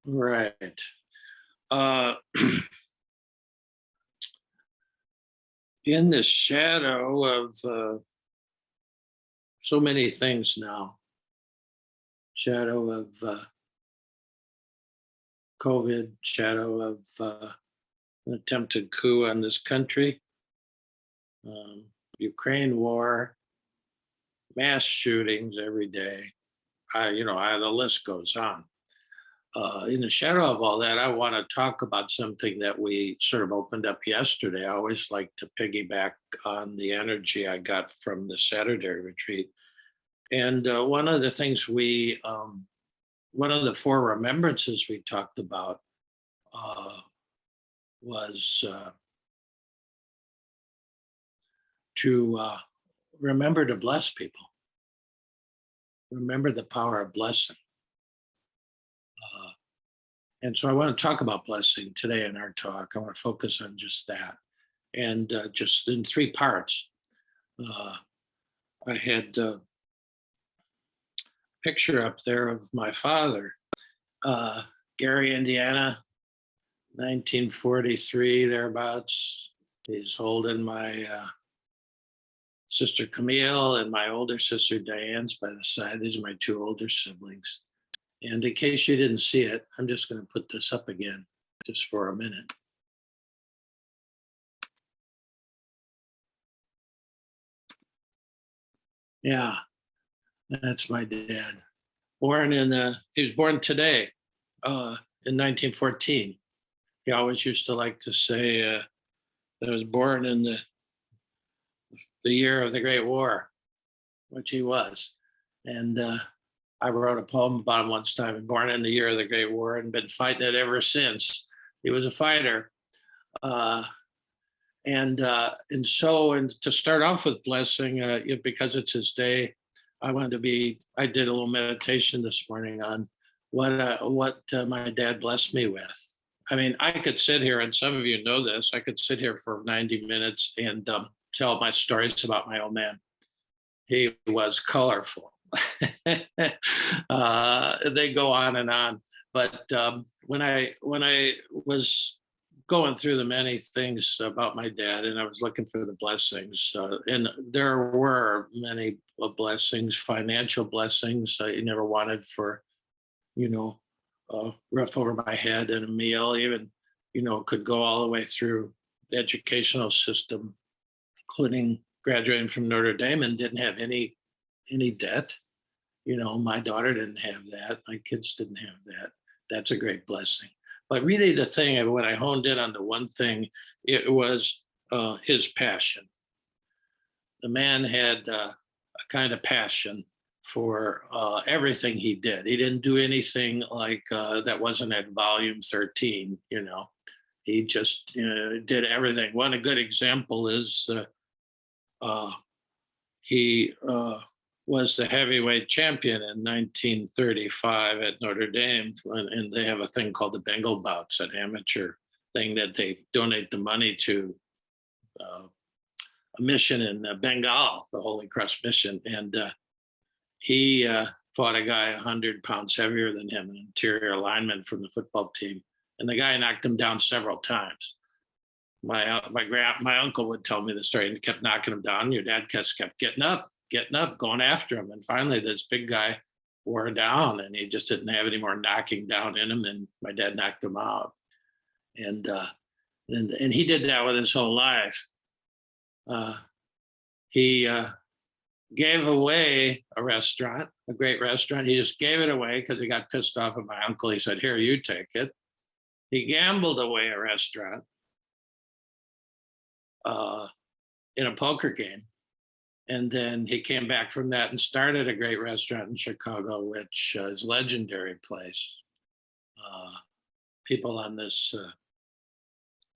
Right. Uh, in the shadow of so many things now, shadow of COVID, shadow of an attempted coup on this country, Ukraine war, mass shootings every day. The list goes on. In the shadow of all that, I want to talk about something that we sort of opened up yesterday. I always like to piggyback on the energy I got from the Saturday retreat. And one of the four remembrances we talked about uh, was to remember to bless people, remember the power of blessing. Uh, and so I want to talk about blessing today in our talk. I want to focus on just that. And just in three parts. Uh, I had a picture up there of my father, Gary, Indiana, 1943, thereabouts. He's holding my sister Camille and my older sister Diane's by the side. These are my two older siblings. And in case you didn't see it, I'm just going to put this up again just for a minute. Yeah, that's my dad. He was born today in 1914. He always used to like to say that I was born in the year of the Great War, which he was. And I wrote a poem about him once time, born in the year of the Great War and been fighting it ever since. He was a fighter. Uh, and to start off with blessing, because it's his day, I did a little meditation this morning on what my dad blessed me with. I mean, I could sit here, and some of you know this, I could sit here for 90 minutes and tell my stories about my old man. He was colorful. They go on and on. But when I was going through the many things about my dad, and I was looking for the blessings, and there were many blessings, financial blessings. I never wanted for you know a roof over my head and a meal. Even could go all the way through the educational system, including graduating from Notre Dame and didn't have any debt. My daughter didn't have that. My kids didn't have that. That's a great blessing. But really, the thing, and when I honed in on the one thing, it was his passion. The man had a kind of passion for everything he did. He didn't do anything like that wasn't at volume 13. He just did everything. One a good example is uh, he was the heavyweight champion in 1935 at Notre Dame, and they have a thing called the Bengal Bouts, an amateur thing that they donate the money to a mission in Bengal, the Holy Cross mission, and he fought a guy 100 pounds heavier than him, an interior lineman from the football team, and the guy knocked him down several times. My uncle would tell me the story and kept knocking him down. Your dad just kept getting up, going after him. And finally, this big guy wore down and he just didn't have any more knocking down in him. And my dad knocked him out. And, and he did that with his whole life. He gave away a restaurant, a great restaurant. He just gave it away because he got pissed off at my uncle. He said, "Here, you take it." He gambled away a restaurant in a poker game. And then he came back from that and started a great restaurant in Chicago, which is a legendary place. Uh, people on this,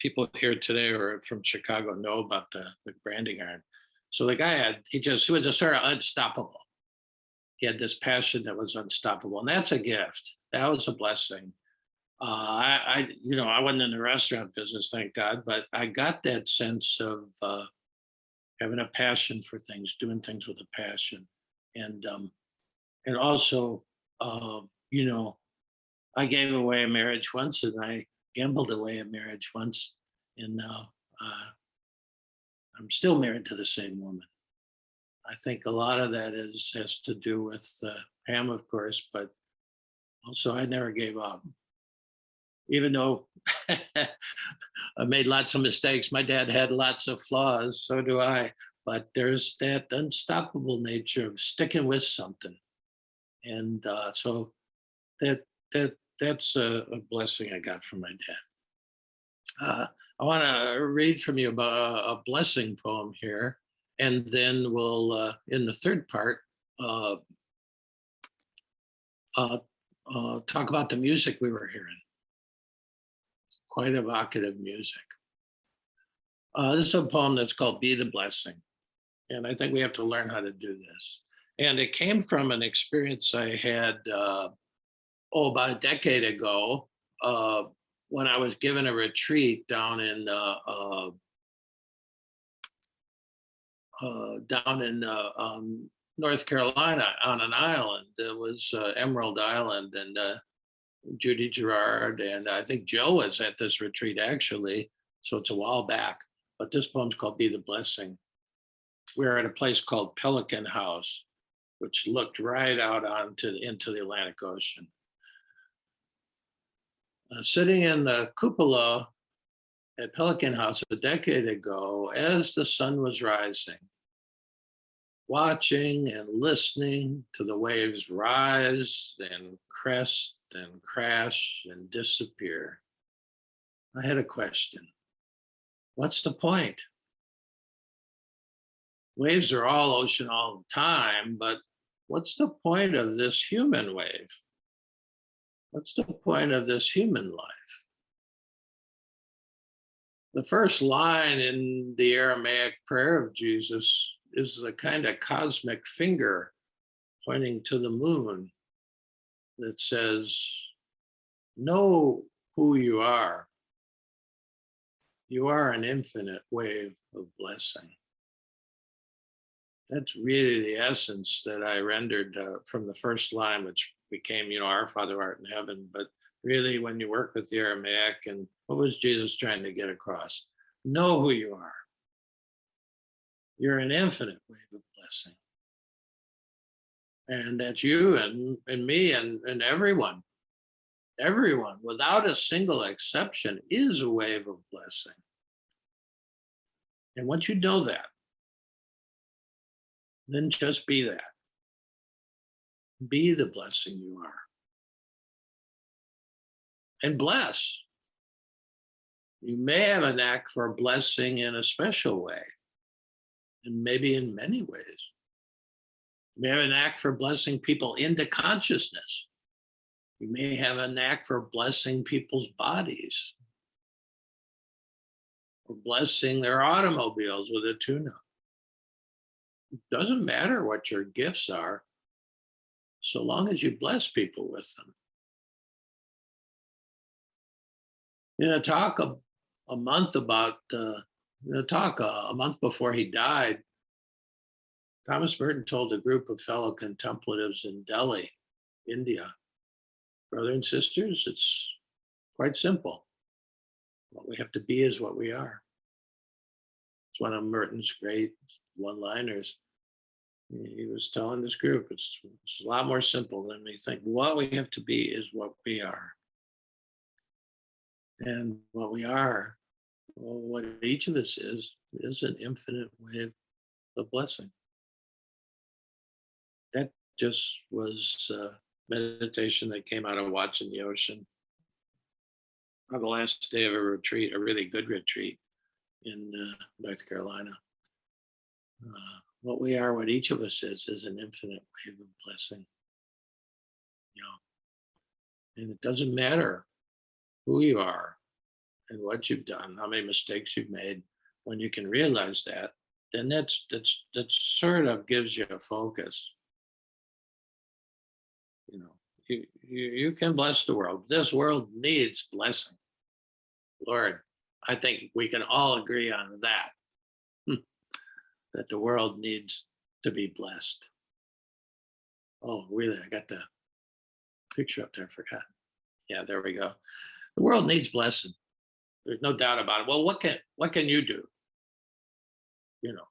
people here today who are from Chicago know about the branding iron. So the guy he was just sort of unstoppable. He had this passion that was unstoppable, and that's a gift. That was a blessing. I wasn't in the restaurant business, thank God, but I got that sense of having a passion for things, doing things with a passion, and also, uh, you know, I gave away a marriage once, and I gambled away a marriage once, and now I'm still married to the same woman. I think a lot of that is has to do with Pam, of course, but also I never gave up, even though I made lots of mistakes. My dad had lots of flaws, so do I. But there's that unstoppable nature of sticking with something, and so that that's a blessing I got from my dad. I want to read from you about a blessing poem here, and then we'll, in the third part, uh, uh, talk about the music we were hearing. Quite evocative music. This is a poem that's called "Be the Blessing," and I think we have to learn how to do this. And it came from an experience I had, about a decade ago, uh, when I was given a retreat down in North Carolina on an island. It was Emerald Island, and Judy Gerard, and I think Joe was at this retreat actually. So it's a while back. But this poem's called "Be the Blessing." We were at a place called Pelican House, which looked right out into the Atlantic Ocean. Sitting in the cupola at Pelican House a decade ago, as the sun was rising, watching and listening to the waves rise and crest and crash and disappear, I had a question. What's the point? Waves are all ocean all the time, but what's the point of this human wave? What's the point of this human life? The first line in the Aramaic prayer of Jesus is the kind of cosmic finger pointing to the moon that says, know who you are. You are an infinite wave of blessing. That's really the essence that I rendered from the first line, which became, Our Father who art in heaven. But really, when you work with the Aramaic, and what was Jesus trying to get across? Know who you are. You're an infinite wave of blessing. And that's you and me and everyone. Everyone, without a single exception, is a wave of blessing. And once you know that, then just be that. Be the blessing you are. And bless. You may have a knack for blessing in a special way, and maybe in many ways. You may have a knack for blessing people into consciousness. You may have a knack for blessing people's bodies, or blessing their automobiles with a tune-up. It doesn't matter what your gifts are, so long as you bless people with them. In a talk a month before he died, Thomas Merton told a group of fellow contemplatives in Delhi, India, brother and sisters, it's quite simple. What we have to be is what we are. It's one of Merton's great one-liners. He was telling this group, it's a lot more simple than we think. What we have to be is what we are. And what we are, well, what each of us is an infinite wave of blessing. That just was meditation that came out of watching the ocean on the last day of a retreat, a really good retreat in North Carolina. What we are, what each of us is an infinite wave of blessing. And it doesn't matter who you are and what you've done, how many mistakes you've made. When you can realize that, then that sort of gives you a focus. You can bless the world. This world needs blessing. Lord, I think we can all agree on that. That the world needs to be blessed. Oh, really? I got the picture up there. I forgot. Yeah, there we go. The world needs blessing. There's no doubt about it. Well, what can you do? You know,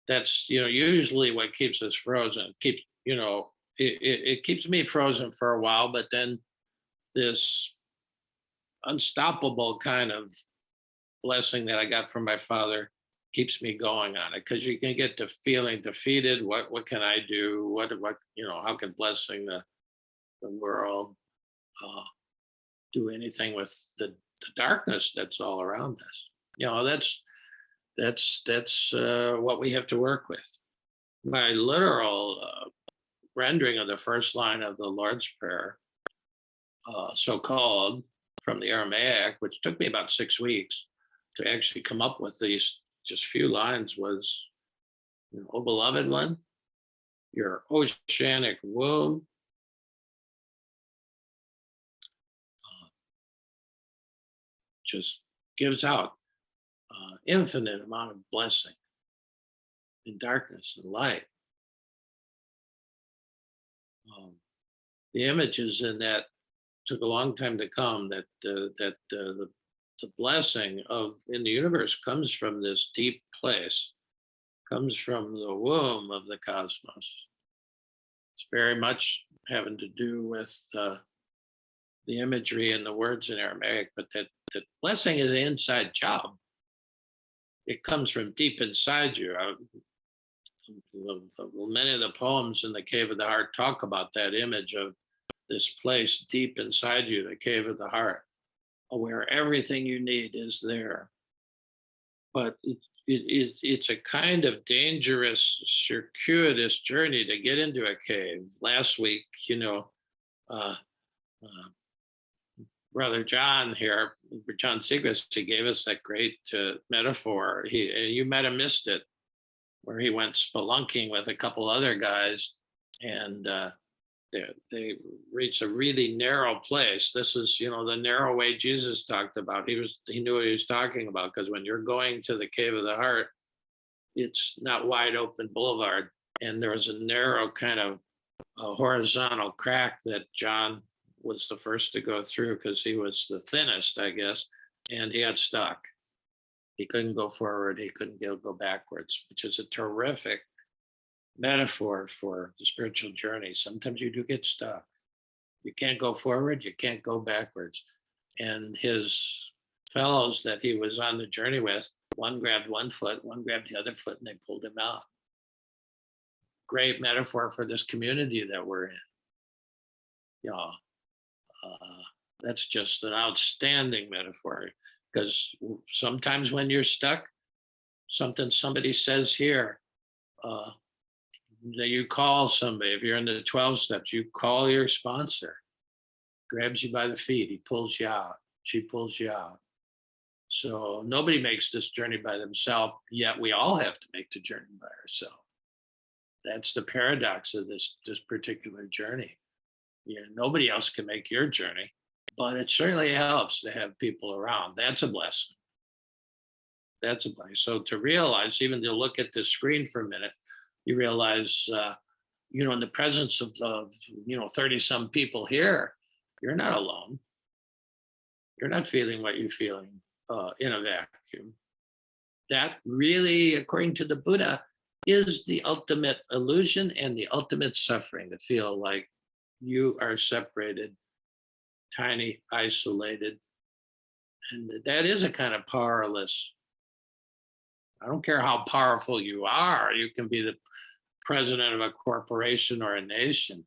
that's usually what keeps us frozen. Keeps it keeps me frozen for a while, but then this unstoppable kind of blessing that I got from my father keeps me going on it, because you can get to feeling defeated. What can I do? What how can blessing the world uh, do anything with the darkness that's all around us? That's what we have to work with. My literal rendering of the first line of the Lord's Prayer, so called, from the Aramaic, which took me about 6 weeks to actually come up with these just few lines, was, "Oh beloved one, your oceanic womb uh, just gives out infinite amount of blessing in darkness and light." Um, the images in that took a long time to come. The blessing of in the universe comes from this deep place, comes from the womb of the cosmos. It's very much having to do with the imagery and the words in Aramaic, but that blessing is an inside job. It comes from deep inside you. Many of the poems in the Cave of the Heart talk about that image of this place deep inside you, the Cave of the Heart, where everything you need is there. But it's a kind of dangerous, circuitous journey to get into a cave. Last week, uh, uh, Brother John here, John Segrist, he gave us that great metaphor. You might have missed it, where he went spelunking with a couple other guys, and they reached a really narrow place. This is, the narrow way Jesus talked about. He knew what he was talking about, because when you're going to the Cave of the Heart, it's not wide open boulevard, and there was a narrow kind of a horizontal crack that John was the first to go through, because he was the thinnest, I guess, and he got stuck. He couldn't go forward. He couldn't go backwards, which is a terrific metaphor for the spiritual journey. Sometimes you do get stuck. You can't go forward. You can't go backwards. And his fellows that he was on the journey with, one grabbed one foot, one grabbed the other foot, and they pulled him out. Great metaphor for this community that we're in. Yeah, that's just an outstanding metaphor, because sometimes when you're stuck, somebody says here, that you call somebody. If you're in the 12 steps, you call your sponsor, grabs you by the feet, he pulls you out, she pulls you out. So nobody makes this journey by themselves, yet we all have to make the journey by ourselves. That's the paradox of this particular journey. Nobody else can make your journey, but it certainly helps to have people around. That's a blessing. That's a blessing. So to realize, even to look at the screen for a minute, you realize, in the presence of 30 some people here, you're not alone. You're not feeling what you're feeling in a vacuum. That really, according to the Buddha, is the ultimate illusion and the ultimate suffering, to feel like you are separated, tiny, isolated. And that is a kind of powerless. I don't care how powerful you are. You can be the president of a corporation or a nation.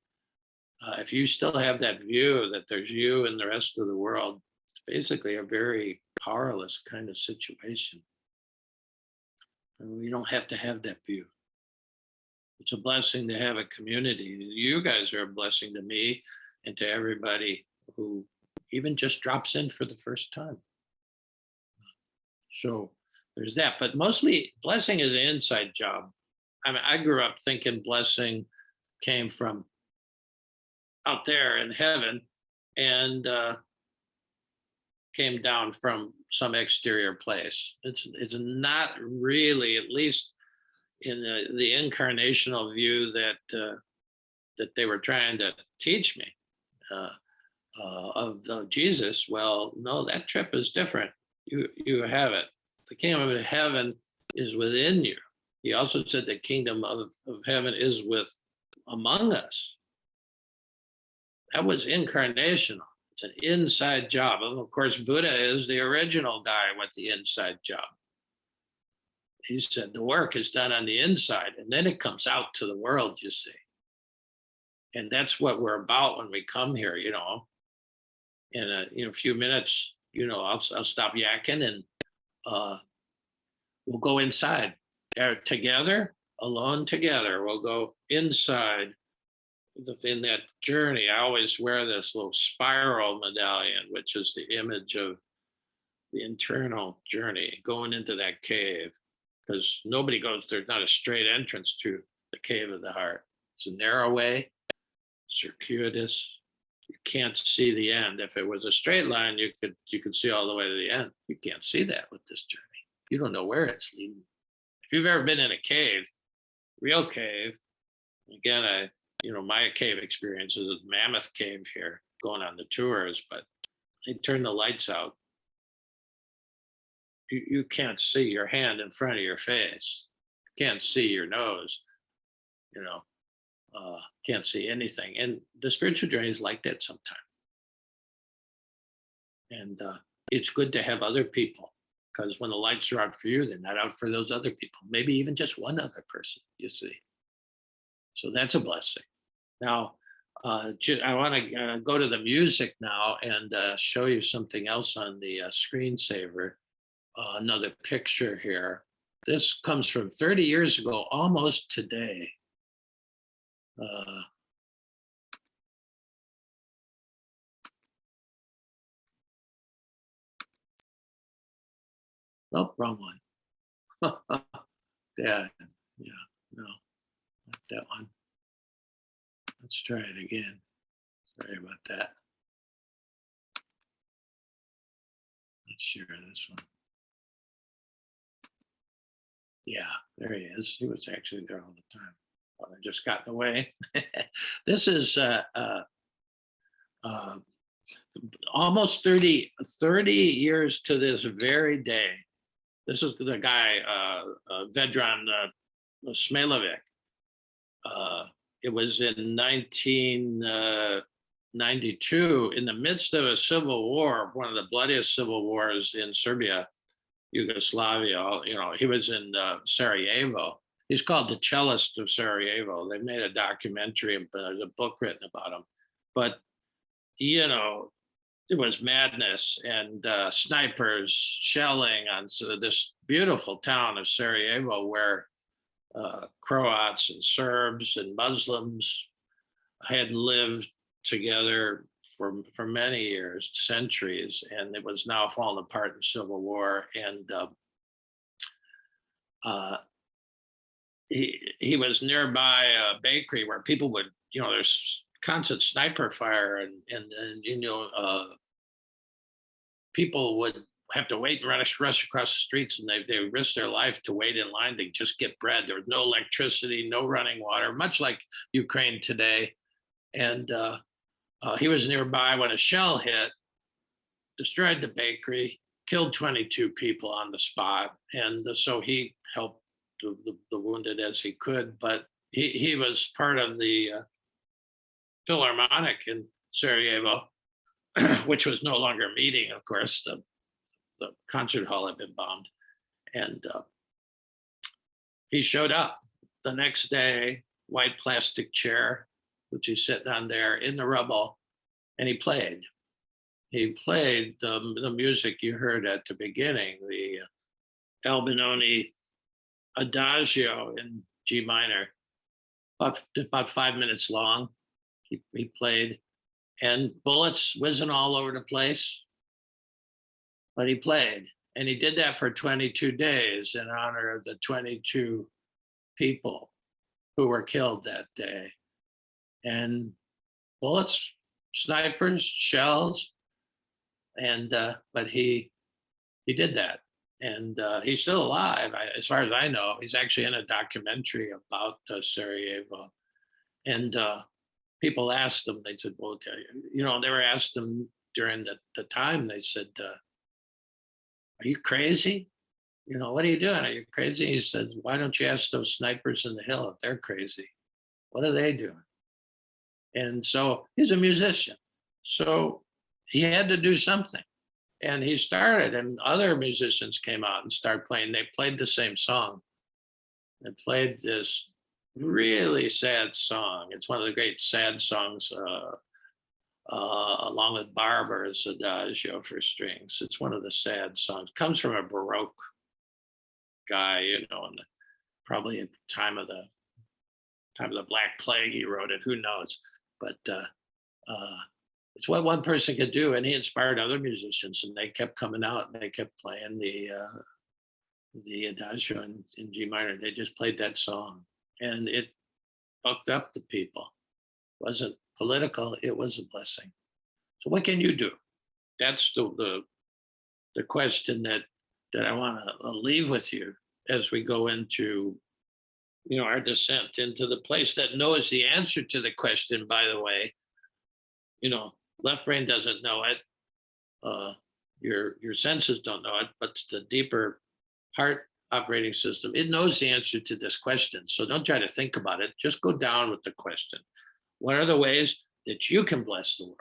If you still have that view that there's you and the rest of the world, it's basically a very powerless kind of situation. And we don't have to have that view. It's a blessing to have a community. You guys are a blessing to me and to everybody who even just drops in for the first time. So there's that. But mostly blessing is an inside job. I mean, I grew up thinking blessing came from out there in heaven and came down from some exterior place. It's not really, at least in the incarnational view that they were trying to teach me. of Jesus. Well, no, that trip is different. You have it. The kingdom of heaven is within you. He also said the kingdom of heaven is with among us. That was incarnational. It's an inside job. And of course, Buddha is the original guy with the inside job. He said the work is done on the inside and then it comes out to the world, you see. And that's what we're about when we come here, In a few minutes, I'll stop yakking and we'll go inside. Together, alone together. We'll go inside in that journey. I always wear this little spiral medallion, which is the image of the internal journey, going into that cave. Because nobody goes, there's not a straight entrance to the cave of the heart. It's a narrow way, circuitous. You can't see the end. If it was a straight line, you could see all the way to the end. You can't see that with this journey. You don't know where it's leading. If you've ever been in a cave, real cave, again, my cave experience is a mammoth cave here, going on the tours, but they turn the lights out. You can't see your hand in front of your face. You can't see your nose, can't see anything. And the spiritual journey is like that sometimes. And it's good to have other people, because when the lights are out for you, they're not out for those other people. Maybe even just one other person, you see. So that's a blessing. Now, I want to go to the music now and show you something else on the screensaver. Another picture here. This comes from 30 years ago, almost today. Oh, wrong one. Yeah, no, not that one. Let's try it again. Sorry about that. Let's share this one. Yeah, there he is. He was actually there all the time. Well, I just gotten away. This is almost 30 years to this very day. This is the guy, Vedran Smilovic. It was in 1992, in the midst of a civil war, one of the bloodiest civil wars in Serbia, Yugoslavia. He was in Sarajevo. He's called the cellist of Sarajevo. They made a documentary, but there's a book written about him. But, it was madness and snipers shelling on this beautiful town of Sarajevo, where Croats and Serbs and Muslims had lived together for many years, centuries, and it was now falling apart in civil war. And he was nearby a bakery where people would, there's constant sniper fire, and people would have to wait and rush across the streets, and they risk their life to wait in line to just get bread. There was no electricity, no running water, much like Ukraine today. And he was nearby when a shell hit, destroyed the bakery, killed 22 people on the spot. And so he helped the wounded as he could, but he was part of the Philharmonic in Sarajevo, which was no longer meeting, of course. The concert hall had been bombed. And he showed up the next day, white plastic chair, which he's sitting on there in the rubble, and he played. He played the music you heard at the beginning, the Albinoni Adagio in G minor, about 5 minutes long. He played, and bullets whizzing all over the place, but he played. And he did that for 22 days in honor of the 22 people who were killed that day. And bullets, snipers, shells, and but he did that. And he's still alive, as far as I know. He's actually in a documentary about Sarajevo. And people asked him, they said, well, okay, they were asked him during the time, they said, are you crazy? What are you doing? Are you crazy? He said, why don't you ask those snipers in the hill if they're crazy? What are they doing? And so he's a musician. So he had to do something. And he started, and other musicians came out and started playing. They played the same song. They played this really sad song. It's one of the great sad songs, along with Barber's Adagio for strings. It's one of the sad songs. Comes from a Baroque guy, and probably at the time of the Black Plague he wrote it. Who knows? But it's what one person could do, and he inspired other musicians, and they kept coming out and they kept playing the Adagio in G minor. They just played that song, and it fucked up the people. It wasn't political; it was a blessing. So, what can you do? That's the question that I want to leave with you as we go into our descent into the place that knows the answer to the question. By the way, left brain doesn't know it. Your senses don't know it, but the deeper heart operating system, it knows the answer to this question. So don't try to think about it. Just go down with the question. What are the ways that you can bless the world?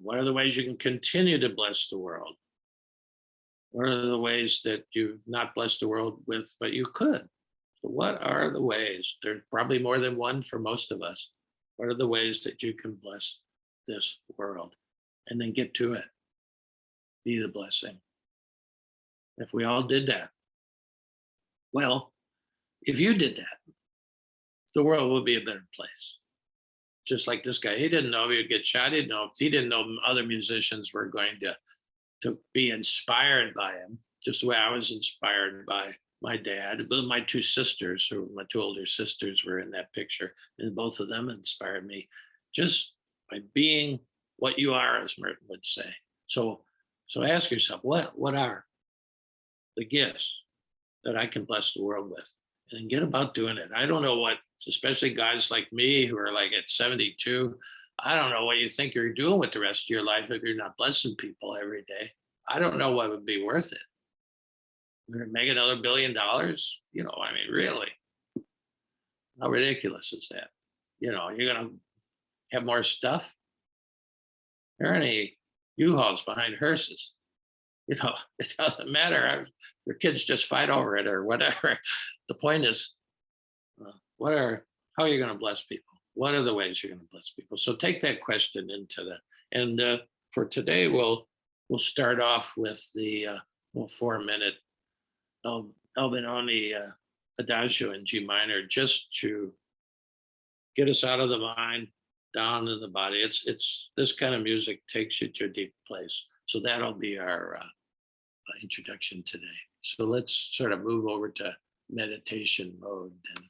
What are the ways you can continue to bless the world? What are the ways that you've not blessed the world with, but you could? So what are the ways? There's probably more than one for most of us. What are the ways that you can bless this world? And then get to it. Be the blessing. If we all did that, well, if you did that, the world would be a better place. Just like this guy, he didn't know if he would get shot. He didn't know other musicians were going to be inspired by him, just the way I was inspired by my dad. But my two sisters, or my two older sisters, were in that picture, and both of them inspired me just by being what you are, as Merton would say. So ask yourself, what are the gifts that I can bless the world with? And get about doing it. I don't know what, especially guys like me who are like at 72, I don't know what you think you're doing with the rest of your life if you're not blessing people every day. I don't know what would be worth it. We're gonna make another $1 billion? Really? How ridiculous is that? You're gonna have more stuff? There aren't any U-Hauls behind hearses. It doesn't matter. Your kids just fight over it or whatever. The point is, how are you going to bless people? What are the ways you're going to bless people? So take that question into that. And for today, we'll start off with the 4-minute Albinoni Adagio in G minor, just to get us out of the mind, down in the body. It's this kind of music takes you to a deep place. So that'll be our introduction today. So let's sort of move over to meditation mode and